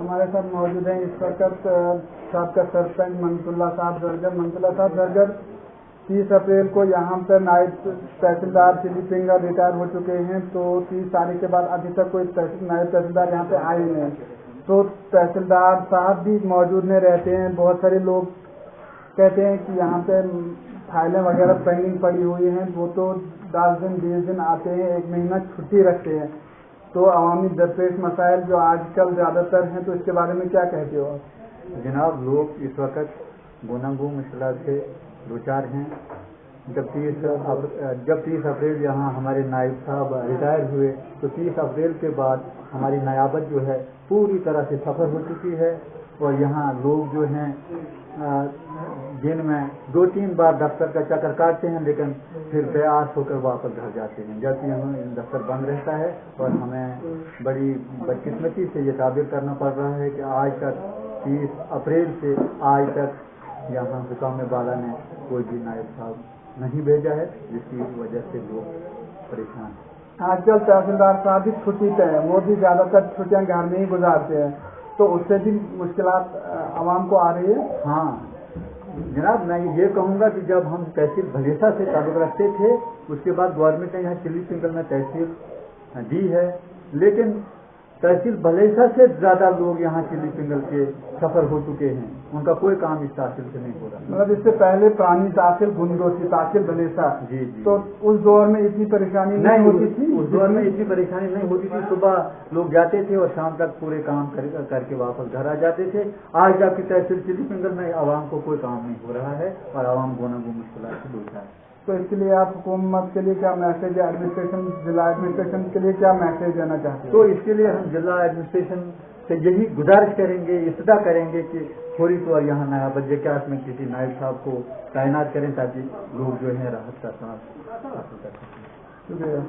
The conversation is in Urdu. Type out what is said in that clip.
ہمارے ساتھ موجود ہیں اس وقت سابقہ سرپنچ منت اللہ صاحب زرگر۔ منت اللہ صاحب زرگر 30 اپریل کو یہاں پر نائب تحصیلدار چلی پنگل ریٹائر ہو چکے ہیں، تو 30 تاریخ کے بعد ابھی تک کوئی نائب تحصیلدار یہاں پہ آئے نہیں، تو تحصیلدار صاحب بھی موجود نہیں رہتے ہیں۔ بہت سارے لوگ کہتے ہیں کہ یہاں پہ فائلیں وغیرہ پینڈنگ پڑی ہوئی ہیں، وہ تو 10 دن 20 دن آتے ہیں، 1 مہینہ چھٹی رکھتے ہیں۔ تو عوامی درپیش مسائل جو آج کل زیادہ تر ہیں، تو اس کے بارے میں کیا کہتے ہو آپ؟ جناب، لوگ اس وقت گوناگوں مشکلات سے دوچار ہیں۔ جب 30 اپریل یہاں ہمارے نائب صاحب ریٹائر ہوئے، تو 30 اپریل کے بعد ہماری نیابت جو ہے پوری طرح سے سفر ہو چکی ہے، اور یہاں لوگ جو ہیں دن میں 2-3 بار دفتر کا چکر کاٹتے ہیں، لیکن پھر بیاس ہو کر واپس گھر جاتے ہیں، جبکہ ہمیں دفتر بند رہتا ہے، اور ہمیں بڑی بدقسمتی سے یہ تعبیر کرنا پڑ رہا ہے کہ آج تک 30 اپریل سے آج تک یہاں حکام بالا نے کوئی بھی نائب صاحب نہیں بھیجا ہے، جس کی وجہ سے لوگ پریشان ہیں۔ آج کل تحصیلدار صاحب بھی چھٹی پہ ہیں، وہ بھی زیادہ تر چھٹیاں گھر میں ہی گزارتے ہیں، تو اس سے بھی مشکلات عوام کو آ رہی ہے۔ ہاں جناب، میں یہ کہوں گا کہ جب ہم تحصیل بھلیسا سے تعلق رکھتے تھے، اس کے بعد گورنمنٹ نے یہاں چلی پنگل میں تحصیل دی ہے، لیکن تحصیل بھلیسا سے زیادہ لوگ یہاں چلی پنگل کے سفر ہو چکے ہیں، ان کا کوئی کام اس تحصیل سے نہیں ہو رہا۔ مطلب اس سے پہلے پرانی تحصیل گندوسی تحصیل بھلیسا، جی، تو اس دور میں اتنی پریشانی نہیں ہوتی تھی؟ اس دور میں اتنی پریشانی نہیں ہوتی تھی، صبح لوگ جاتے تھے اور شام تک پورے کام کر کے واپس گھر آ جاتے تھے۔ آج جب کی تحصیل چلی پنگل میں عوام کو کوئی کام نہیں ہو رہا ہے، اور عوام گوناگوں مشکلات سے دوچار ہے۔ تو اس کے لیے آپ حکومت کے لیے کیا میسج ہے، ایڈمنسٹریشن، ضلع ایڈمنسٹریشن کے لیے کیا میسج دینا چاہتے ہیں؟ تو اس کے لیے ہم ضلع ایڈمنسٹریشن سے یہی گزارش کریں گے، استدعا کریں گے کہ فوری طور یہاں نیابت کلاس میں کسی نائب صاحب کو تعینات کریں، تاکہ لوگ جو ہیں راحت کا ساتھ حاصل کر سکیں۔ شکریہ۔